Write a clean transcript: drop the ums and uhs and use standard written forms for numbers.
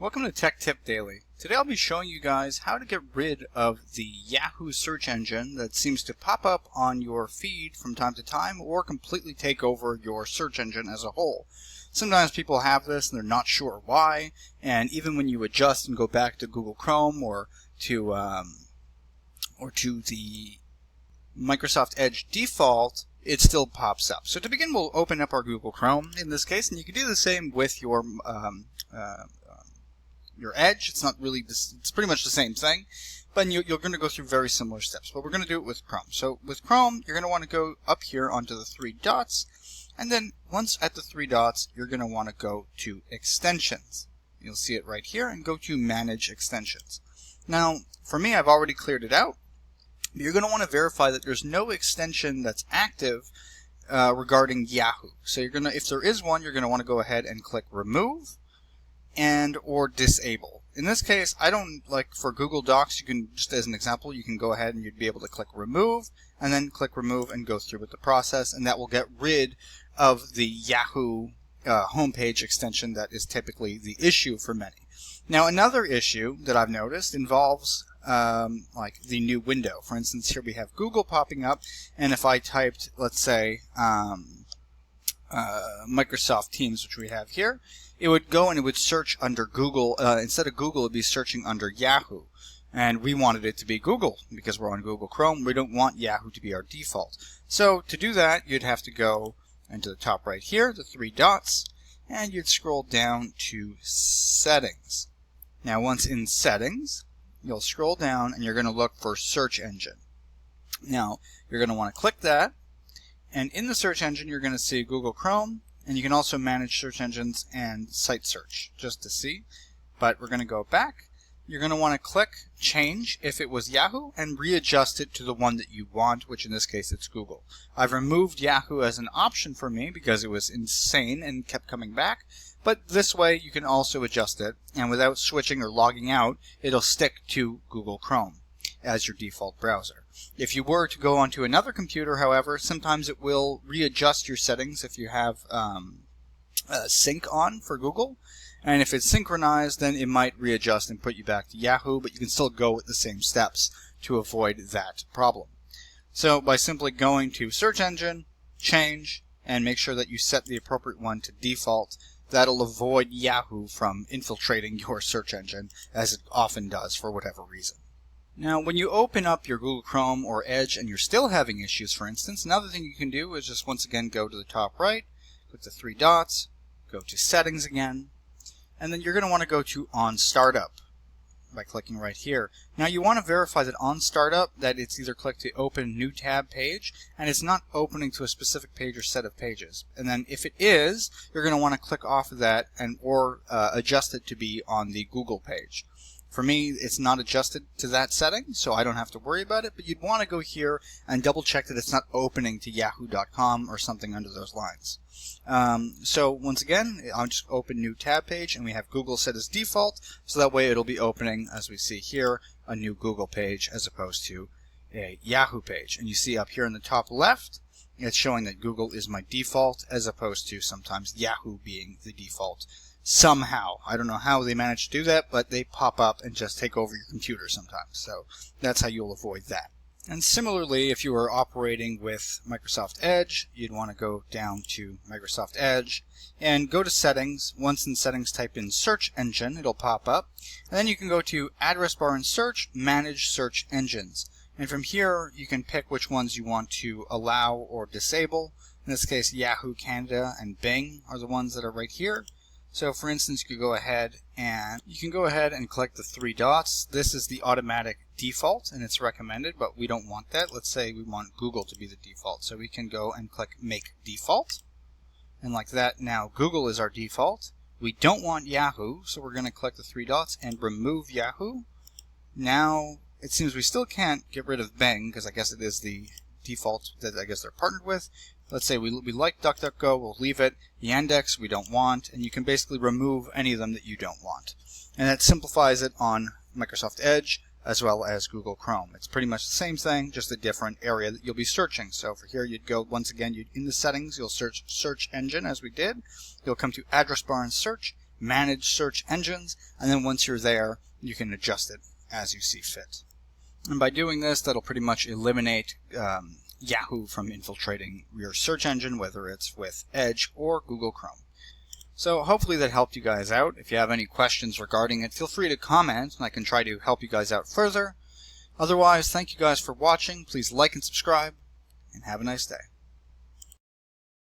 Welcome to Tech Tip Daily. Today I'll be showing you guys how to get rid of the Yahoo search engine that seems to pop up on your feed from time to time or completely take over your search engine as a whole. Sometimes people have this and they're not sure why, and even when you adjust and go back to Google Chrome or to the Microsoft Edge default, it still pops up. So to begin, we'll open up our Google Chrome in this case, and you can do the same with your Edge. It's not really it's pretty much the same thing, but you're going to go through very similar steps. But we're going to do it with Chrome. So with Chrome, you're going to want to go up here onto the three dots, and then once at the three dots, you're going to want to go to Extensions. You'll see it right here, and go to Manage Extensions. Now, for me, I've already cleared it out. You're going to want to verify that there's no extension that's active regarding Yahoo. So if there is one, you're going to want to go ahead and click Remove and or Disable. In this case, I don't like for Google Docs. You can just as an example, you can go ahead and you'd be able to click Remove and then click Remove and go through with the process, and that will get rid of the Yahoo homepage extension that is typically the issue for many. Now, another issue that I've noticed involves like the new window. For instance, here we have Google popping up, and if I typed, let's say, Microsoft Teams, which we have here, it would go and it would search under Google. Instead of Google, it would be searching under Yahoo. And we wanted it to be Google because we're on Google Chrome. We don't want Yahoo to be our default. So to do that, you'd have to go into the top right here, the three dots, and you'd scroll down to Settings. Now, once in Settings, you'll scroll down and you're going to look for Search Engine. Now, you're going to want to click that, and in the search engine, you're going to see Google Chrome, and you can also manage search engines and site search just to see. But we're going to go back. You're going to want to click Change if it was Yahoo and readjust it to the one that you want, which in this case it's Google. I've removed Yahoo as an option for me because it was insane and kept coming back. But this way you can also adjust it, and without switching or logging out, it'll stick to Google Chrome as your default browser. If you were to go onto another computer, however, sometimes it will readjust your settings if you have sync on for Google. And if it's synchronized, then it might readjust and put you back to Yahoo, but you can still go with the same steps to avoid that problem. So by simply going to Search Engine, Change, and make sure that you set the appropriate one to default, that'll avoid Yahoo from infiltrating your search engine, as it often does for whatever reason. Now, when you open up your Google Chrome or Edge and you're still having issues, for instance, another thing you can do is just once again go to the top right, click the three dots, go to Settings again, and then you're going to want to go to On Startup by clicking right here. Now, you want to verify that on startup that it's either click to open new tab page and it's not opening to a specific page or set of pages. And then if it is, you're going to want to click off of that and or adjust it to be on the Google page. For me, it's not adjusted to that setting, so I don't have to worry about it, but you'd want to go here and double check that it's not opening to yahoo.com or something under those lines. So once again, I'll just open new tab page, and we have Google set as default, so that way it'll be opening, as we see here, a new Google page as opposed to a Yahoo page. And you see up here in the top left, it's showing that Google is my default as opposed to sometimes Yahoo being the default. Somehow. I don't know how they manage to do that, but they pop up and just take over your computer sometimes. So that's how you'll avoid that. And similarly, if you were operating with Microsoft Edge, you'd want to go down to Microsoft Edge and go to Settings. Once in Settings, type in Search Engine. It'll pop up. And then you can go to Address Bar and Search, Manage Search Engines. And from here, you can pick which ones you want to allow or disable. In this case, Yahoo Canada and Bing are the ones that are right here. So for instance, you can go ahead and click the three dots. This is the automatic default, and it's recommended, but we don't want that. Let's say we want Google to be the default. So we can go and click Make Default. And like that, now Google is our default. We don't want Yahoo, so we're going to click the three dots and remove Yahoo. Now, it seems we still can't get rid of Bing, because I guess it is the default that I guess they're partnered with. Let's say we like DuckDuckGo, we'll leave it. Yandex we don't want, and you can basically remove any of them that you don't want. And that simplifies it on Microsoft Edge as well as Google Chrome. It's pretty much the same thing, just a different area that you'll be searching. So for here, you'd go, once again, in the settings, you'll search Search Engine as we did. You'll come to Address Bar and Search, manage search engines, and then once you're there, you can adjust it as you see fit. And by doing this, that'll pretty much eliminate Yahoo from infiltrating your search engine, whether it's with Edge or Google Chrome. So hopefully that helped you guys out. If you have any questions regarding it, feel free to comment, and I can try to help you guys out further. Otherwise, thank you guys for watching. Please like and subscribe, and have a nice day.